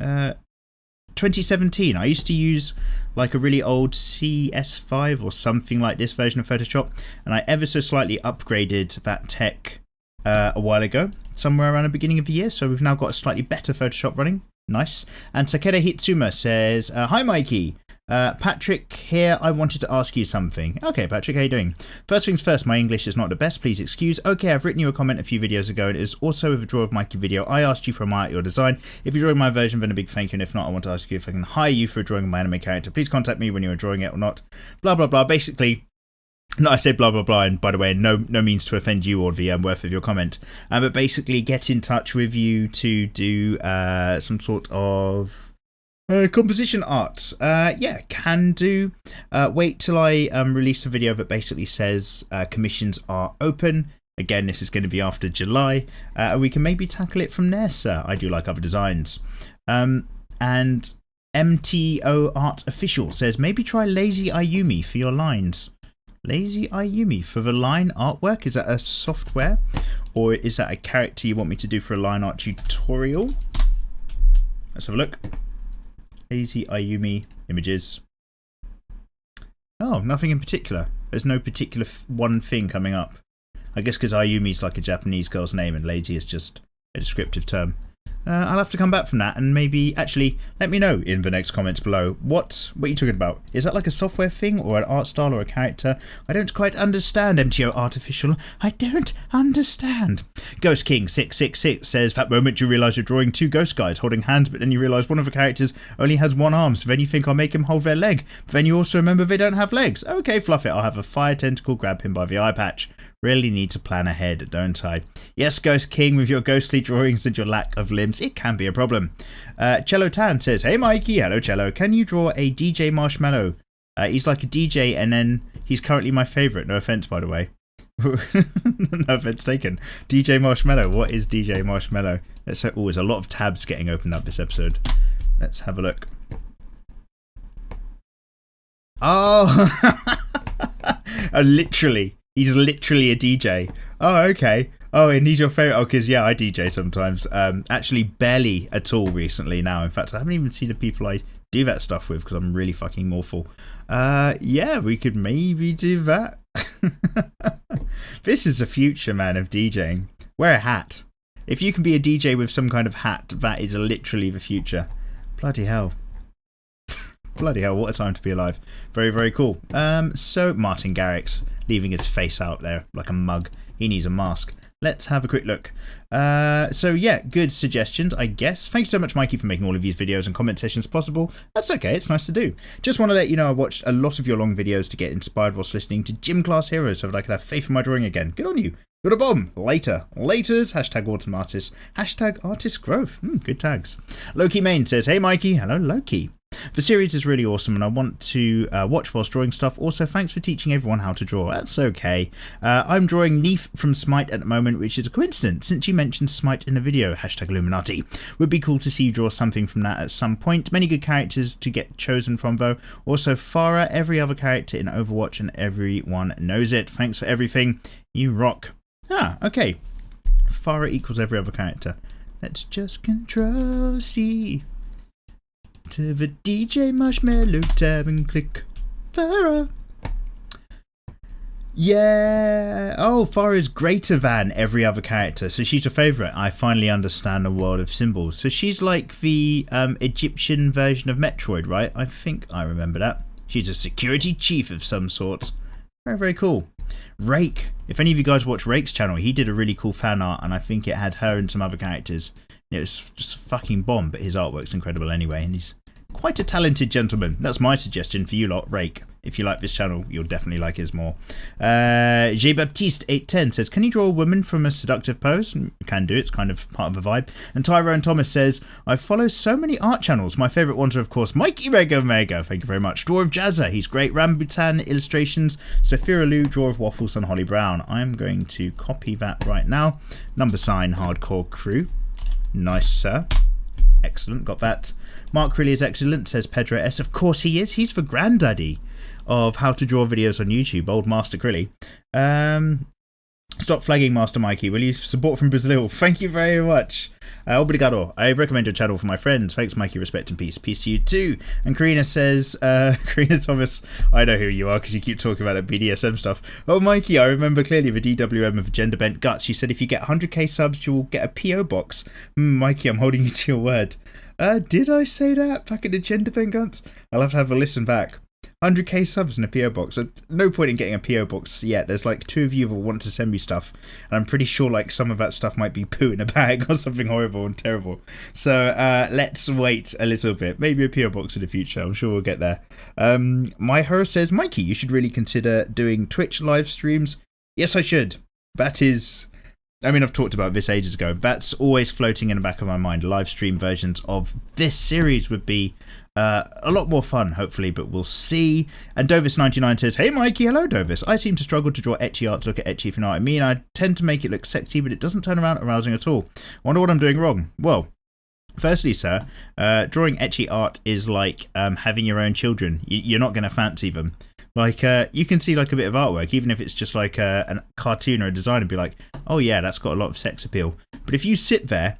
A: 2017. I used to use like a really old CS5 or something like this version of Photoshop, and I ever so slightly upgraded that tech a while ago, somewhere around the beginning of the year, so we've now got a slightly better Photoshop running. Nice. And Takeda Hitsuma says, hi Mikey, Patrick here, I wanted to ask you something. Okay Patrick, how you doing? First things first, my English is not the best, please excuse. Okay, I've written you a comment a few videos ago, and it is also with a Draw of Mikey video. I asked you for my art, your design. If you're drawing my version, then a big thank you, and if not, I want to ask you if I can hire you for a drawing of my anime character. Please contact me when you are drawing it or not. Blah blah blah. Basically, no, I say blah blah blah, and by the way, no means to offend you or the worth of your comment, but basically get in touch with you to do some sort of composition art. Yeah, can do. Wait till I release a video that basically says commissions are open. Again, this is going to be after July, and we can maybe tackle it from there, sir. I do like other designs. And MTO Art Official says, maybe try Lazy Ayumi for your lines. Lazy Ayumi for the line artwork? Is that a software, or is that a character you want me to do for a line art tutorial? Let's have a look. Lazy Ayumi images. Oh, nothing in particular. There's no particular one thing coming up. I guess because Ayumi's like a Japanese girl's name and lazy is just a descriptive term. I'll have to come back from that and maybe actually let me know in the next comments below what are you talking about. Is that like a software thing or an art style or a character? I don't quite understand, MTO Artificial. I don't understand. Ghost King 666 says, that moment you realise you're drawing two ghost guys holding hands, but then you realise one of the characters only has one arm, so then you think I'll make him hold their leg, but then you also remember they don't have legs. Okay, fluff it, I'll have a fire tentacle grab him by the eye patch. Really need to plan ahead, don't I? Yes, Ghost King, with your ghostly drawings and your lack of limbs, it can be a problem. Cello Tan says, hey Mikey, hello Cello, can you draw a DJ Marshmallow? He's like a DJ and then he's currently my favourite, no offence by the way. No offence taken. DJ Marshmallow, what is DJ Marshmallow? There's always a lot of tabs getting opened up this episode. Let's have a look. Oh, literally. He's literally a DJ. Oh, okay. Oh, and he's your favourite. Oh, because, yeah, I DJ sometimes. Actually, barely at all recently now. In fact, I haven't even seen the people I do that stuff with because I'm really fucking awful. Yeah, we could maybe do that. This is the future, man, of DJing. Wear a hat. If you can be a DJ with some kind of hat, that is literally the future. Bloody hell. Bloody hell, what a time to be alive. Very, very cool. So, Martin Garrix, leaving his face out there like a mug. He needs a mask. Let's have a quick look. So, yeah, good suggestions, I guess. Thanks so much, Mikey, for making all of these videos and comment sessions possible. That's okay, it's nice to do. Just want to let you know I watched a lot of your long videos to get inspired whilst listening to Gym Class Heroes so that I could have faith in my drawing again. Good on you. Got a bomb. Later. Laters. Hashtag autumn artist. Hashtag artist growth. Good tags. Loki Main says, hey, Mikey. Hello, Loki. The series is really awesome and I want to watch whilst drawing stuff. Also, thanks for teaching everyone how to draw. That's okay. I'm drawing Neef from Smite at the moment, which is a coincidence since you mentioned Smite in a video. Hashtag Illuminati. Would be cool to see you draw something from that at some point. Many good characters to get chosen from though. Also, Farah, every other character in Overwatch and everyone knows it. Thanks for everything. You rock. Ah, okay. Farah equals every other character. Let's just control C to the DJ Marshmallow tab and click Farah. Yeah. Oh, Farah is greater than every other character, so she's a favourite. I finally understand the world of symbols. So she's like the Egyptian version of Metroid, right? I think I remember that. She's a security chief of some sort. Very, very cool. Rake. If any of you guys watch Rake's channel, he did a really cool fan art, and I think it had her and some other characters. It was just a fucking bomb, but his artwork's incredible anyway, and he's quite a talented gentleman. That's my suggestion for you lot. Rake. If you like this channel, you'll definitely like his more. J-Baptiste810 says, can you draw a woman from a seductive pose? Can do, it's kind of part of a vibe. And Tyrone Thomas says, I follow so many art channels. My favourite ones are, of course, mikeymegamega. Thank you very much. Draw of Jazza, he's great. Rambutan Illustrations. Sophia Lou, Draw of Waffles, and Holly Brown. I'm going to copy that right now. Number sign, Hardcore Crew. Nice, sir. Excellent, got that. Mark really is excellent, says Pedro S. Of course he is. He's the granddaddy of how to draw videos on YouTube, old Master Crilly. Stop flagging Master Mikey, will you? Support from Brazil. Thank you very much. Obrigado. I recommend your channel for my friends. Thanks, Mikey. Respect and peace. Peace to you too. And Karina says, Karina Thomas, I know who you are because you keep talking about that BDSM stuff. Oh, Mikey, I remember clearly the DWM of Gender Bent Guts. You said if you get 100k subs, you'll get a PO box. Mikey, I'm holding you to your word. Did I say that back in the Gender Bent Guts? I'll have to have a listen back. 100k subs in a PO box. No point in getting a PO box yet. There's like 2 of you who want to send me stuff, and I'm pretty sure like some of that stuff might be poo in a bag or something horrible and terrible. So let's wait a little bit. Maybe a PO box in the future. I'm sure we'll get there. My her says, Mikey, you should really consider doing Twitch live streams. Yes, I should. That is, I mean, I've talked about this ages ago. That's always floating in the back of my mind. Live stream versions of this series would be a lot more fun, hopefully, but we'll see. And Dovis99 says, hey Mikey, hello Dovis. I seem to struggle to draw ecchi art to look at ecchi, if you know what I mean. I tend to make it look sexy, but it doesn't turn around arousing at all. Wonder what I'm doing wrong. Well, firstly, sir, drawing ecchi art is like having your own children. You're not going to fancy them. Like, you can see like a bit of artwork, even if it's just like a cartoon or a design, and be like, oh yeah, that's got a lot of sex appeal. But if you sit there,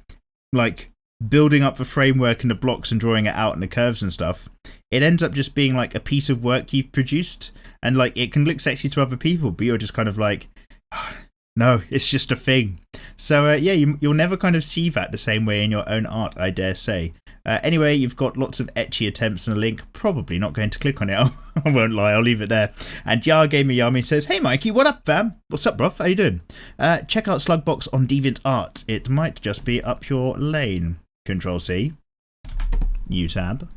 A: like, building up the framework and the blocks and drawing it out and the curves and stuff, it ends up just being like a piece of work you've produced, and like it can look sexy to other people, but you're just kind of like, oh, no, it's just a thing. So yeah, you'll never kind of see that the same way in your own art, I dare say. Anyway, you've got lots of ecchi attempts and a link. Probably not going to click on it. I won't lie, I'll leave it there. And Yar Gamer Yami says, hey Mikey, what up fam? What's up bruv, how you doing? Check out Slugbox on DeviantArt. It might just be up your lane. Control C, new tab.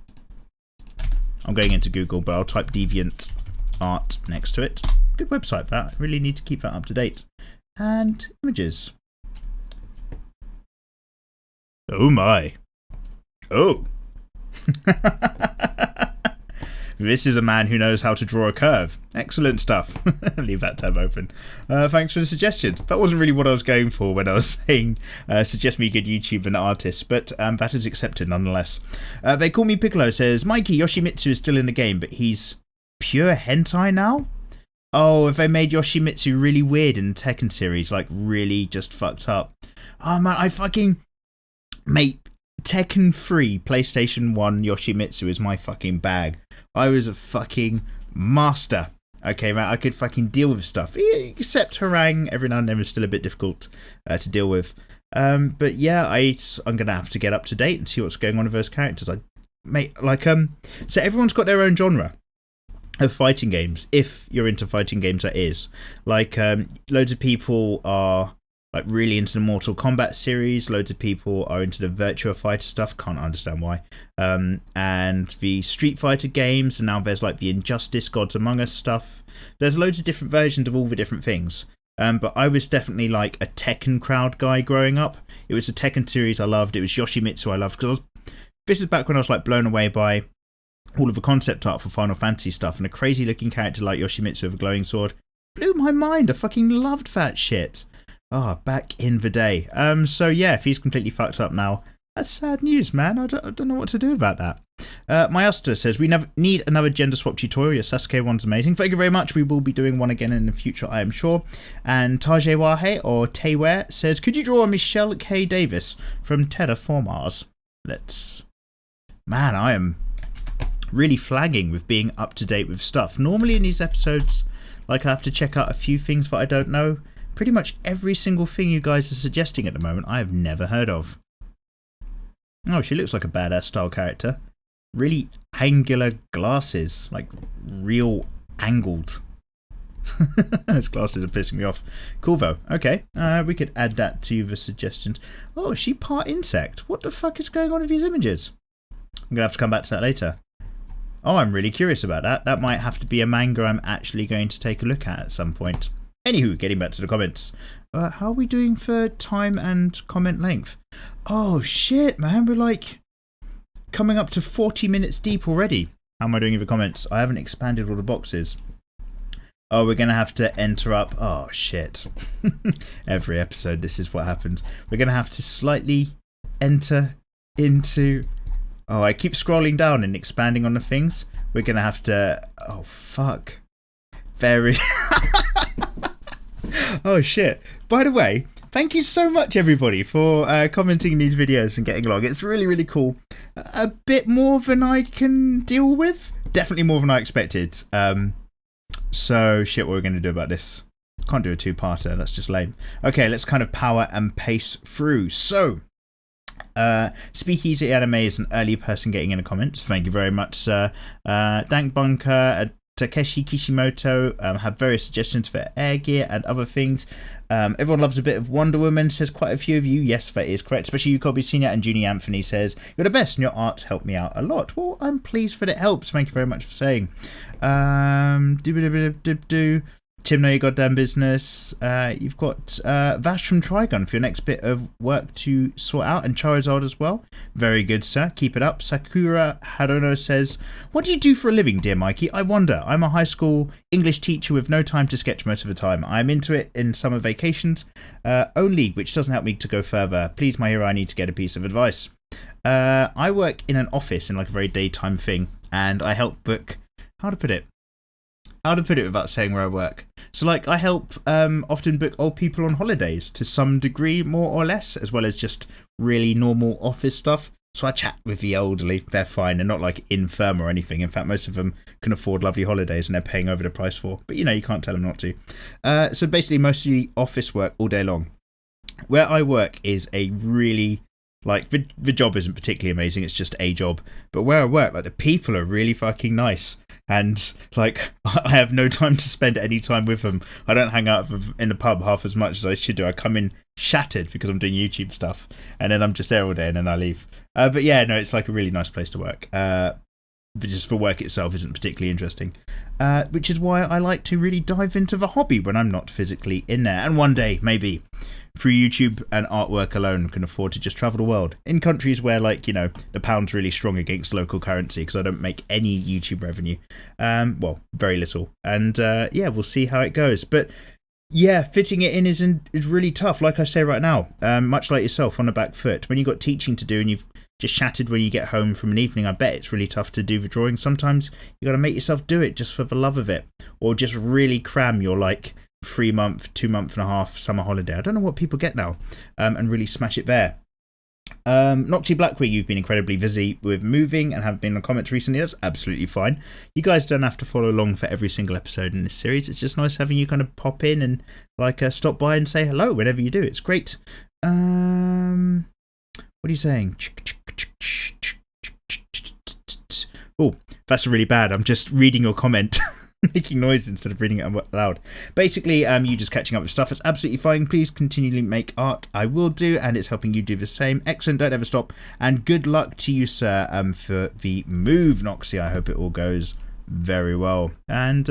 A: I'm going into Google, but I'll type Deviant Art next to it. Good website that. I really need to keep that up to date. And images. Oh my. Oh. This is a man who knows how to draw a curve. Excellent stuff. Leave that tab open. Thanks for the suggestions. That wasn't really what I was going for when I was saying suggest me a good YouTube and artist, but that is accepted nonetheless. They Call Me Piccolo says, Mikey, Yoshimitsu is still in the game, but he's pure hentai now? Oh, have they made Yoshimitsu really weird in the Tekken series? Like, really just fucked up? Oh man, I fucking... Mate, Tekken 3 PlayStation 1 Yoshimitsu is my fucking bag. I was a fucking master. Okay, man, I could fucking deal with stuff. Except Harangue every now and then is still a bit difficult to deal with. But yeah, I'm going to have to get up to date and see what's going on with those characters. So everyone's got their own genre of fighting games, if you're into fighting games, that is. Like, loads of people are like really into the Mortal Kombat series, loads of people are into the Virtua Fighter stuff, can't understand why, and the Street Fighter games, and now there's like the Injustice Gods Among Us stuff. There's loads of different versions of all the different things, but I was definitely like a Tekken crowd guy growing up. It was the Tekken series I loved, it was Yoshimitsu I loved, because this is back when I was like blown away by all of the concept art for Final Fantasy stuff, and a crazy looking character like Yoshimitsu with a glowing sword blew my mind. I fucking loved that shit. Oh, back in the day. So yeah, if he's completely fucked up now, that's sad news, man. I don't know what to do about that. My Uster says, we need another gender swap tutorial. Your Sasuke one's amazing. Thank you very much. We will be doing one again in the future, I am sure. And Tajay Wahe, or Tayware, says, could you draw a Michelle K. Davis from Terraformars? Man, I am really flagging with being up to date with stuff. Normally in these episodes, like, I have to check out a few things that I don't know. Pretty much every single thing you guys are suggesting at the moment, I have never heard of. Oh, she looks like a badass style character. Really angular glasses, like real angled. Those glasses are pissing me off. Cool though. Okay, we could add that to the suggestions. Oh, is she part insect? What the fuck is going on with these images? I'm going to have to come back to that later. Oh, I'm really curious about that. That might have to be a manga I'm actually going to take a look at some point. Anywho, getting back to the comments. How are we doing for time and comment length? Oh, shit, man. We're like coming up to 40 minutes deep already. How am I doing with the comments? I haven't expanded all the boxes. Oh, we're going to have to enter up. Oh, shit. Every episode, this is what happens. We're going to have to slightly enter into... Oh, I keep scrolling down and expanding on the things. We're going to have to... Oh, fuck. Very... Oh, shit. By the way, thank you so much, everybody, for commenting these videos and getting along. It's really, really cool. A bit more than I can deal with. Definitely more than I expected. So, shit, what are we going to do about this? Can't do a two-parter. That's just lame. Okay, let's kind of power and pace through. So... Speakeasy Anime is an early person getting in the comments. Thank you very much, sir. Dank Bunker, Takeshi Kishimoto have various suggestions for air gear and other things. Everyone loves a bit of Wonder Woman, says quite a few of you. Yes, that is correct. Especially you, Colby Senior, and Junie Anthony says, you're the best and your art helped me out a lot. Well, I'm pleased that it helps. Thank you very much for saying. Tim, know your goddamn business. You've got Vash from Trigun for your next bit of work to sort out, and Charizard as well. Very good, sir. Keep it up. Sakura Haruno says, what do you do for a living, dear Mikey? I wonder. I'm a high school English teacher with no time to sketch most of the time. I'm into it in summer vacations only, which doesn't help me to go further. Please, my hero, I need to get a piece of advice. I work in an office in like a very daytime thing, and I help book... How to put it without saying where I work. So like I help often book old people on holidays to some degree, more or less, as well as just really normal office stuff. So I chat with the elderly. They're fine. They're not like infirm or anything. In fact, most of them can afford lovely holidays and they're paying over the price for. But you know, you can't tell them not to. So basically mostly office work all day long. Where I work is a really... Like, the job isn't particularly amazing, it's just a job. But where I work, like, the people are really fucking nice. And, like, I have no time to spend any time with them. I don't hang out in the pub half as much as I should do. I come in shattered because I'm doing YouTube stuff. And then I'm just there all day and then I leave. But yeah, no, it's like a really nice place to work. Just for work itself isn't particularly interesting. Which is why I like to really dive into the hobby when I'm not physically in there. And one day, maybe, through YouTube and artwork alone, can afford to just travel the world. In countries where, like, you know, the pound's really strong against local currency, because I don't make any YouTube revenue. Well, very little. And yeah, we'll see how it goes. But yeah, fitting it in is really tough. Like I say right now, much like yourself, on the back foot. When you've got teaching to do and you've just shattered when you get home from an evening, I bet it's really tough to do the drawing. Sometimes you got to make yourself do it just for the love of it, or just really cram your like 3-month, 2.5-month summer holiday. I don't know what people get now, and really smash it there. Noxy Blackwing, you've been incredibly busy with moving and have been in the comments recently. That's absolutely fine. You guys don't have to follow along for every single episode in this series. It's just nice having you kind of pop in and like stop by and say hello whenever you do. It's great. What are you saying? Oh, that's really bad. I'm just reading your comment. Making noise instead of reading it out loud. Basically, you just catching up with stuff. That's absolutely fine. Please continually make art. I will do, and it's helping you do the same. Excellent. Don't ever stop. And good luck to you, sir, for the move, Noxy. I hope it all goes very well. And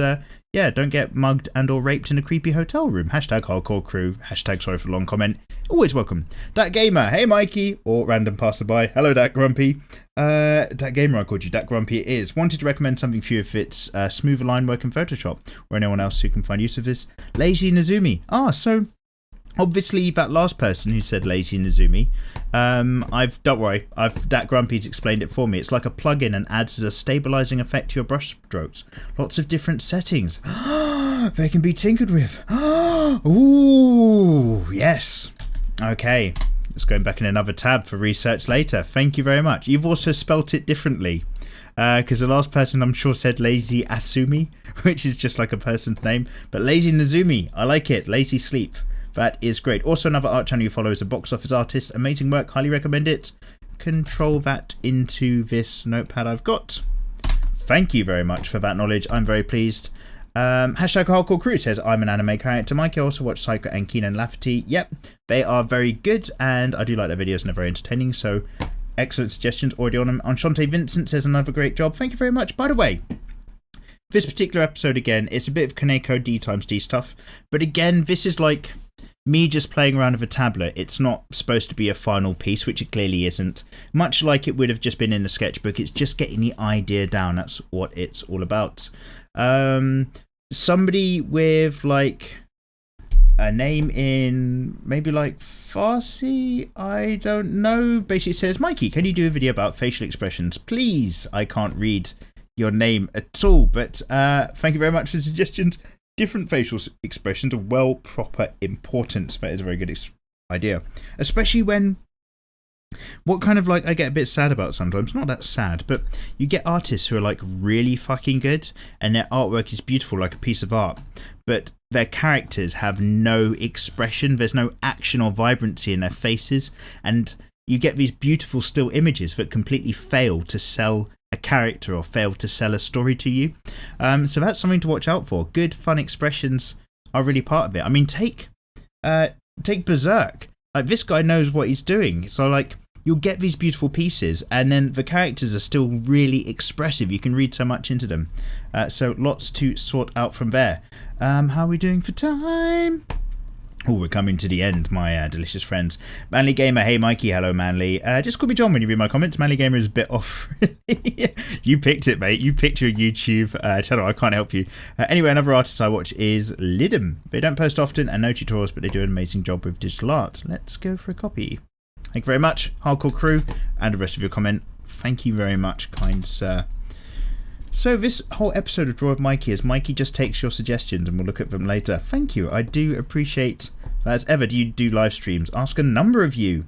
A: yeah, don't get mugged and or raped in a creepy hotel room. Hashtag hardcore crew. Hashtag sorry for the long comment. Always welcome. Dat Gamer. Hey, Mikey. Or random passerby. Hello, Dat Grumpy. Dat Gamer, I called you. Dat Grumpy it is. Wanted to recommend something for you if it's smoother line work in Photoshop, or anyone else who can find use of this. Lazy Nazumi. So obviously that last person who said Lazy Nazumi, don't worry, Dat Grumpy's explained it for me. It's like a plugin and adds a stabilizing effect to your brush strokes. Lots of different settings. They can be tinkered with. Ooh, yes. Okay, let's go back in another tab for research later. Thank you very much. You've also spelt it differently. Because the last person I'm sure said Lazy Asumi, which is just like a person's name. But Lazy Nazumi, I like it. Lazy Sleep. That is great. Also, another art channel you follow is a box office artist. Amazing work. Highly recommend it. Control that into this notepad I've got. Thank you very much for that knowledge. I'm very pleased. Hashtag Hardcore Crew says, I'm an anime character. Mikey, I also watch Psycho and Keenan Lafferty. Yep, they are very good, and I do like their videos and they're very entertaining. So Excellent suggestions already on them. Enchante Vincent says another great job. Thank you very much. By the way, this particular episode, again, it's a bit of Koneko D times D stuff. But again, this is like me just playing around with a tablet. It's not supposed to be a final piece, which it clearly isn't. Much like it would have just been in the sketchbook, it's just getting the idea down. That's what it's all about. Somebody with like a name in maybe like Farsi, I don't know, basically says, Mikey, can you do a video about facial expressions? Please. I can't read your name at all, but thank you very much for the suggestions. Different facial expressions are well proper importance. That is a very good idea, especially when what kind of like I get a bit sad about sometimes, not that sad, but you get artists who are like really fucking good and their artwork is beautiful like a piece of art, but their characters have no expression. There's no action or vibrancy in their faces, and you get these beautiful still images that completely fail to sell a character or fail to sell a story to you. So that's something to watch out for. Good fun expressions are really part of it. I mean, take Berserk. Like, this guy knows what he's doing, so like you'll get these beautiful pieces and then the characters are still really expressive. You can read so much into them, so lots to sort out from there. How are we doing for time? Oh, we're coming to the end, my delicious friends. Manly Gamer, hey Mikey, hello Manly. Just call me John when you read my comments. Manly Gamer is a bit off. You picked it, mate. You picked your YouTube channel. I can't help you. Anyway, another artist I watch is Lidum. They don't post often and no tutorials, but they do an amazing job with digital art. Let's go for a copy. Thank you very much, Hardcore Crew, and the rest of your comment. Thank you very much, kind sir. So this whole episode of Draw with Mikey is Mikey just takes your suggestions and we'll look at them later. Thank you. I do appreciate that. As ever, do you do live streams? Ask a number of you.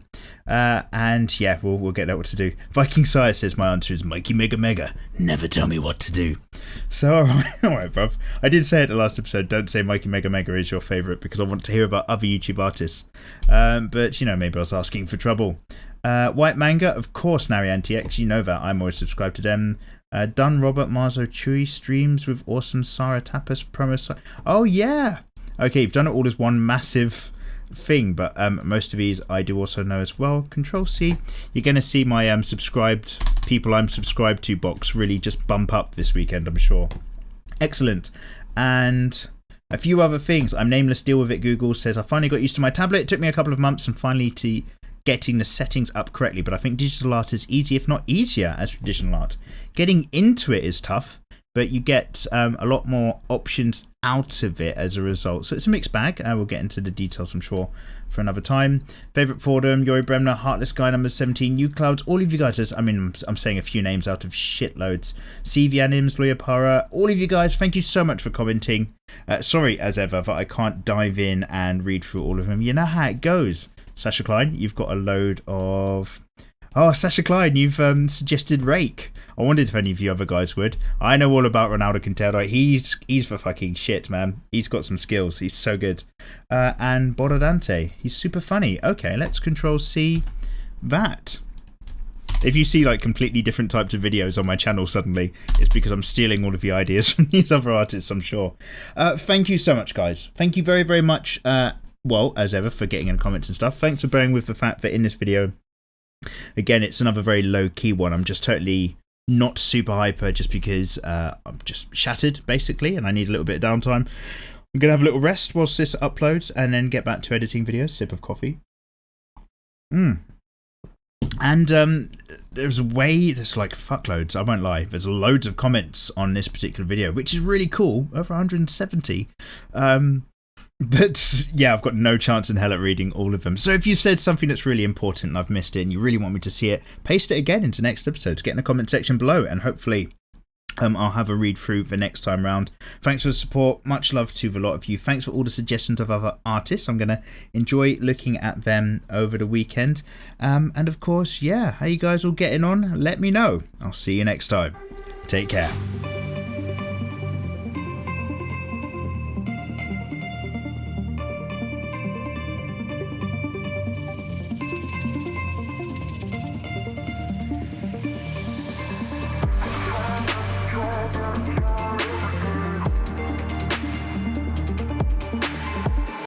A: And yeah, we'll get out what to do. Viking Sire says my answer is mikeymegamega. Never tell me what to do. So alright, bruv. I did say it the last episode, don't say mikeymegamega is your favourite because I want to hear about other YouTube artists. But you know, maybe I was asking for trouble. White Manga, of course, Narian TX, you know that. I'm always subscribed to them. Done Robert Marzo Chewy streams with awesome Sarah Tapas promo. Oh yeah, okay, you've done it all as one massive thing, but most of these I do also know as well. Control C. You're gonna see my subscribed people I'm subscribed to box really just bump up this weekend, I'm sure. Excellent. And a few other things. I'm nameless. Deal with it. Google says I finally got used to my tablet. It took me a couple of months and finally to getting the settings up correctly, but I think digital art is easy, if not easier, as traditional art. Getting into it is tough, but you get a lot more options out of it as a result. So it's a mixed bag. We'll get into the details, I'm sure, for another time. Favorite Fordham, Yori Bremner, Heartless Guy number 17, New Clouds, all of you guys. I mean, I'm saying a few names out of shitloads. CV Anims, Lawyer Para, all of you guys, thank you so much for commenting. Sorry, as ever, that I can't dive in and read through all of them. You know how it goes. Sasha Klein, you've got a load of... Oh, Sasha Klein, you've suggested Rake. I wondered if any of you other guys would. I know all about Ronaldo Quintero. He's the fucking shit, man. He's got some skills. He's so good. And Borodante, he's super funny. Okay, let's Control C that. If you see like completely different types of videos on my channel suddenly, it's because I'm stealing all of the ideas from these other artists, I'm sure. Thank you so much, guys. Thank you very, very much. Well, as ever, for getting in comments and stuff. Thanks for bearing with the fact that in this video, again, it's another very low-key one. I'm just totally not super hyper just because I'm just shattered, basically, and I need a little bit of downtime. I'm going to have a little rest whilst this uploads and then get back to editing videos. Sip of coffee. And there's like fuckloads, I won't lie. There's loads of comments on this particular video, which is really cool. Over 170. But yeah, I've got no chance in hell at reading all of them. So if you've said something that's really important and I've missed it and you really want me to see it, paste it again into next episodes. Get in the comment section below and hopefully I'll have a read through the next time round. Thanks for the support. Much love to a lot of you. Thanks for all the suggestions of other artists. I'm going to enjoy looking at them over the weekend. And of course, yeah, how you guys all getting on? Let me know. I'll see you next time. Take care.